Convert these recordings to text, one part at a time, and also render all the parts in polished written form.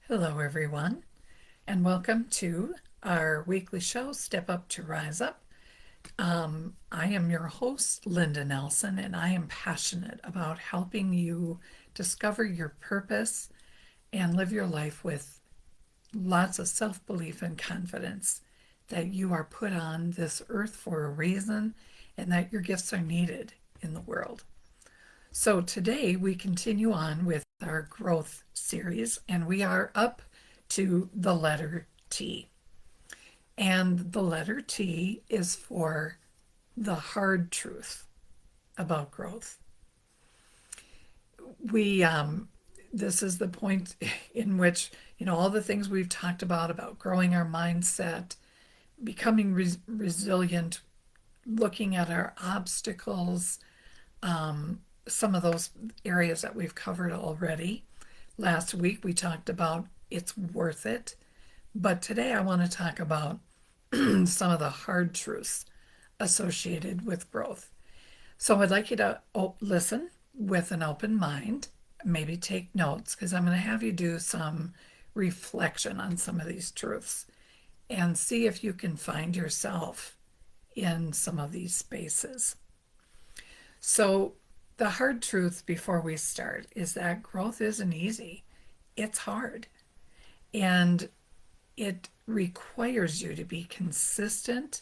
Hello, everyone, and welcome to our weekly show, Step Up to Rise Up. I am your host, Linda Nelson, and I am passionate about helping you discover your purpose and live your life with lots of self belief and confidence that you are put on this earth for a reason and that your gifts are needed in the world. So today we continue on with our growth series, and we are up to the letter T. And the letter T is for the hard truth about growth. We This is the point in which, all the things we've talked about growing our mindset, becoming resilient, looking at our obstacles, some of those areas that we've covered already. Last week we talked about it's worth it, but today I want to talk about some of the hard truths associated with growth. So I'd like you to listen with an open mind, maybe take notes, because I'm going to have you do some reflection on some of these truths and see if you can find yourself in some of these spaces. So the hard truth before we start is that growth isn't easy. It's hard. And it requires you to be consistent,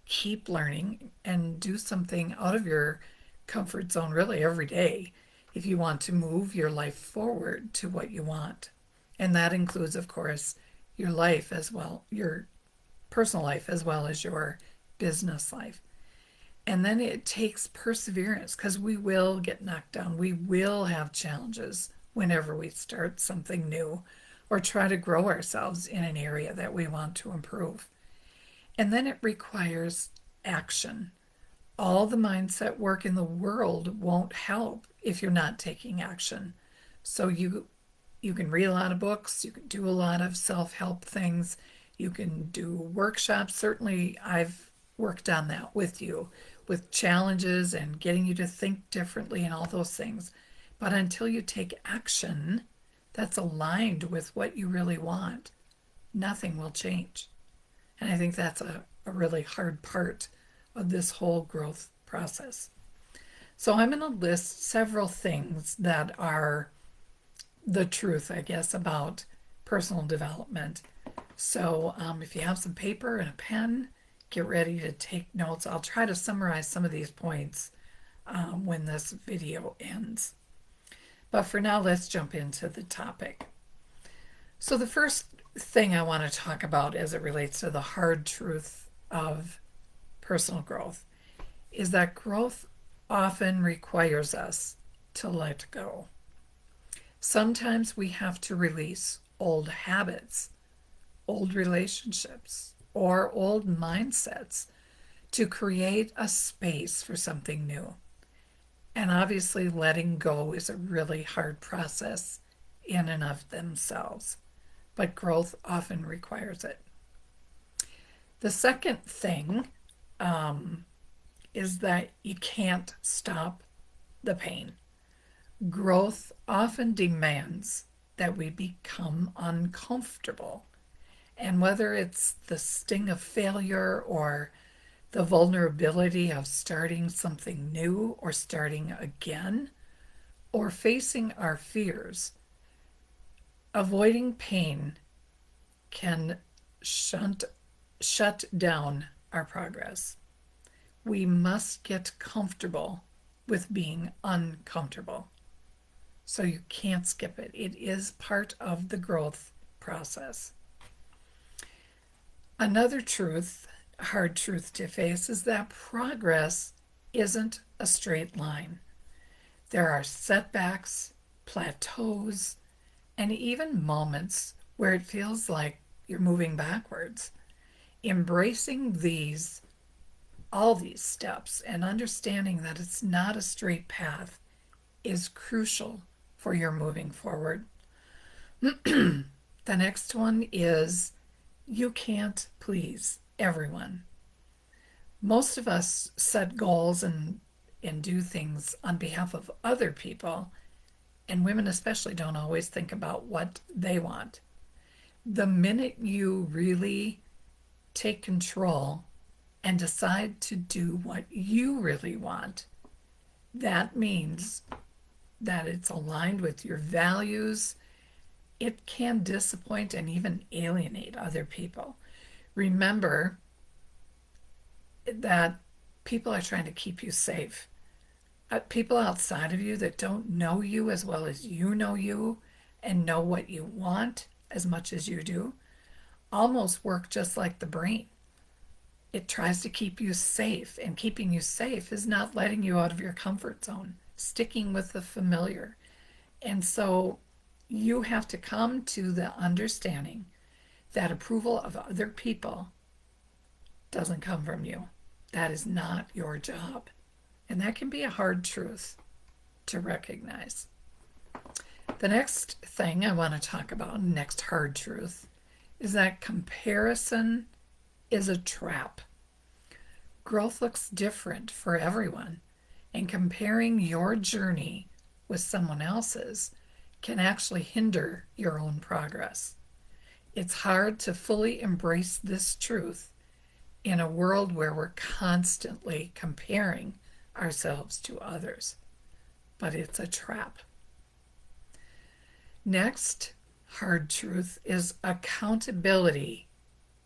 keep learning, and do something out of your comfort zone really every day if you want to move your life forward to what you want. And that includes, of course, your life as well, your personal life as well as your business life. And then it takes perseverance because we will get knocked down. We will have challenges whenever we start something new or try to grow ourselves in an area that we want to improve. And then it requires action. All the mindset work in the world won't help if you're not taking action. So you can read a lot of books, you can do a lot of self-help things, you can do workshops. Certainly I've worked on that with you, with challenges and getting you to think differently and all those things. But until you take action that's aligned with what you really want, nothing will change. And I think that's a really hard part of this whole growth process. So I'm going to list several things that are the truth, I guess, about personal development. So if you have some paper and a pen, get ready to take notes. I'll try to summarize some of these points when this video ends. But for now, let's jump into the topic. So the first thing I want to talk about as it relates to the hard truth of personal growth is that growth often requires us to let go. Sometimes we have to release old habits, old relationships, or old mindsets to create a space for something new. And obviously, letting go is a really hard process in and of themselves, but growth often requires it. The second thing is that you can't stop the pain. Growth often demands that we become uncomfortable. And whether it's the sting of failure or the vulnerability of starting something new or starting again or facing our fears, avoiding pain can shut down our progress. We must get comfortable with being uncomfortable. So you can't skip it. It is part of the growth process. Another truth, hard truth to face, is that progress isn't a straight line. There are setbacks, plateaus, and even moments where it feels like you're moving backwards. Embracing all these steps and understanding that it's not a straight path is crucial for your moving forward. The next one is you can't please everyone. Most of us set goals and do things on behalf of other people, and women especially don't always think about what they want. The minute you really take control and decide to do what you really want, that means that it's aligned with your values. It can disappoint and even alienate other people. Remember that people are trying to keep you safe. People outside of you that don't know you as well as you know you and know what you want as much as you do almost work just like the brain. It tries to keep you safe, and keeping you safe is not letting you out of your comfort zone, sticking with the familiar. And so you have to come to the understanding that approval of other people doesn't come from you. That is not your job. And that can be a hard truth to recognize. The next thing I want to talk about, next hard truth, is that comparison is a trap. Growth looks different for everyone, and comparing your journey with someone else's can actually hinder your own progress. It's hard to fully embrace this truth in a world where we're constantly comparing ourselves to others, but it's a trap. Next hard truth is accountability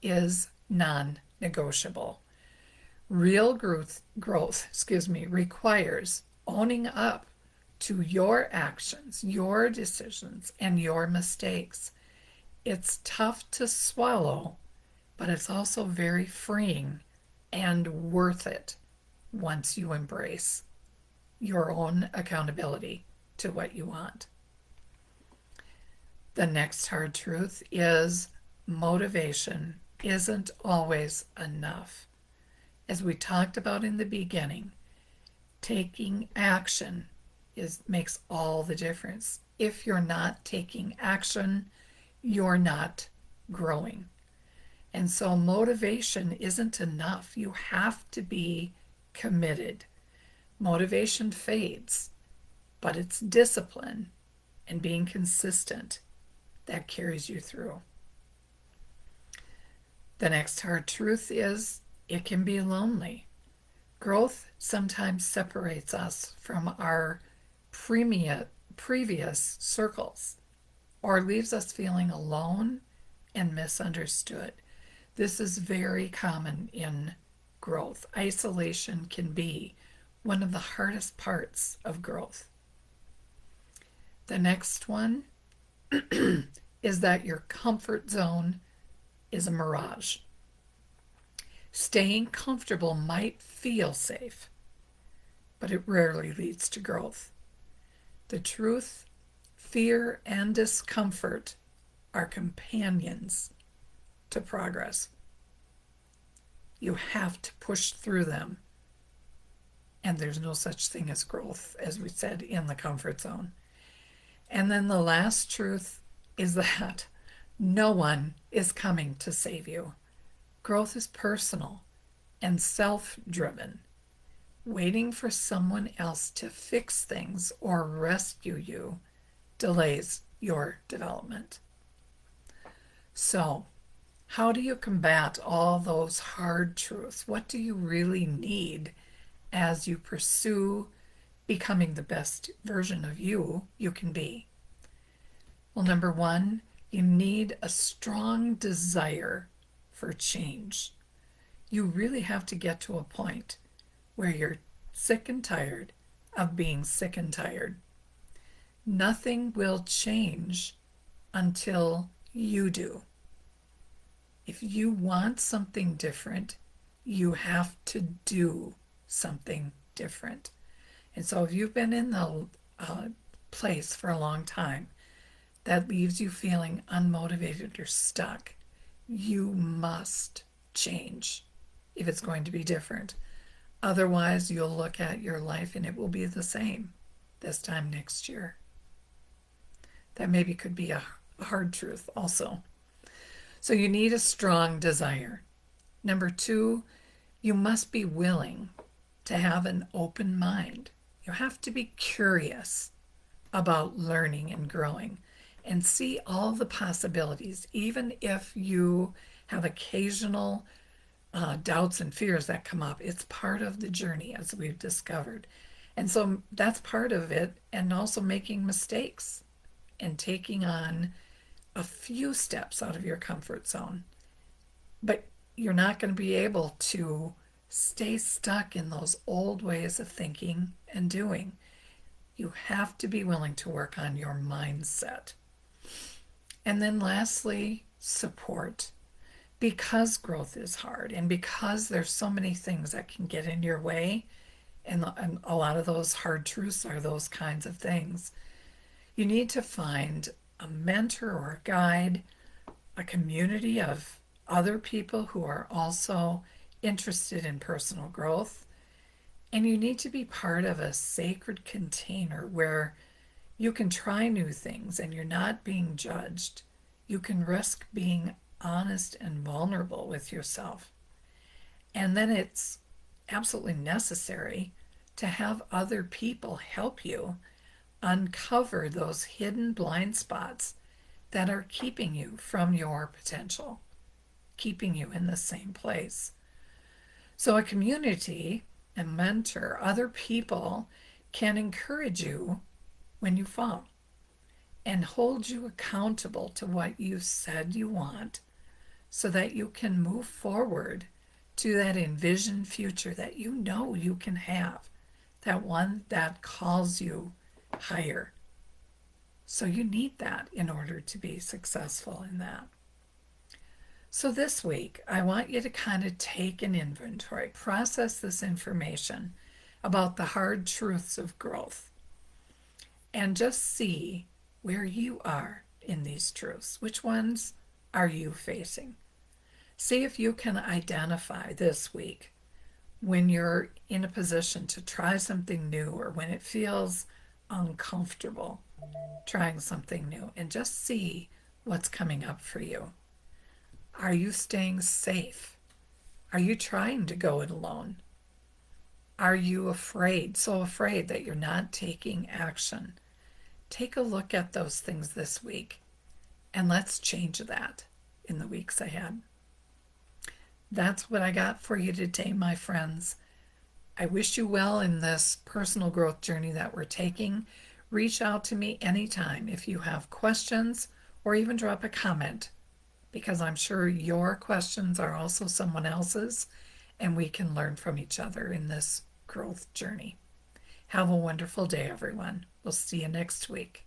is non-negotiable. Real growth requires owning up to your actions, your decisions, and your mistakes. It's tough to swallow, but it's also very freeing and worth it once you embrace your own accountability to what you want. The next hard truth is motivation isn't always enough. As we talked about in the beginning, taking action makes all the difference. If you're not taking action, you're not growing. And so motivation isn't enough. You have to be committed. Motivation fades, but it's discipline and being consistent that carries you through. The next hard truth is it can be lonely. Growth sometimes separates us from our previous circles or leaves us feeling alone and misunderstood. This is very common in growth. Isolation can be one of the hardest parts of growth. The next one is that your comfort zone is a mirage. Staying comfortable might feel safe, but it rarely leads to growth. The truth, fear, and discomfort are companions to progress. You have to push through them, and there's no such thing as growth, as we said, in the comfort zone. And then the last truth is that no one is coming to save you. Growth is personal and self-driven. Waiting for someone else to fix things or rescue you delays your development. So, how do you combat all those hard truths? What do you really need as you pursue becoming the best version of you can be? Well, number one, you need a strong desire for change. You really have to get to a point where you're sick and tired of being sick and tired. Nothing will change until you do. If you want something different, you have to do something different. And so if you've been in the place for a long time that leaves you feeling unmotivated or stuck, you must change if it's going to be different. Otherwise, you'll look at your life and it will be the same this time next year. That maybe could be a hard truth also. So you need a strong desire. Number two, you must be willing to have an open mind. You have to be curious about learning and growing. and see all the possibilities, even if you have occasional doubts and fears that come up. It's part of the journey, as we've discovered. And so that's part of it, and also making mistakes and taking on a few steps out of your comfort zone. But you're not going to be able to stay stuck in those old ways of thinking and doing. You have to be willing to work on your mindset. And then lastly, support. Because growth is hard and because there's so many things that can get in your way, and a lot of those hard truths are those kinds of things, you need to find a mentor or a guide, a community of other people who are also interested in personal growth. And you need to be part of a sacred container where you can try new things and you're not being judged. You can risk being honest and vulnerable with yourself. And then it's absolutely necessary to have other people help you uncover those hidden blind spots that are keeping you from your potential, keeping you in the same place. So, a community, a mentor, other people can encourage you when you fall and hold you accountable to what you said you want so that you can move forward to that envisioned future that you know you can have, that one that calls you higher. So you need that in order to be successful in that. So this week, I want you to kind of take an inventory, process this information about the hard truths of growth, and just see where you are in these truths. Which ones are you facing? See if you can identify this week when you're in a position to try something new or when it feels uncomfortable trying something new, and just see what's coming up for you. Are you staying safe? Are you trying to go it alone? Are you afraid, so afraid that you're not taking action? Take a look at those things this week, and let's change that in the weeks ahead. That's what I got for you today, my friends. I wish you well in this personal growth journey that we're taking. Reach out to me anytime if you have questions, or even drop a comment, because I'm sure your questions are also someone else's, and we can learn from each other in this growth journey. Have a wonderful day, everyone. We'll see you next week.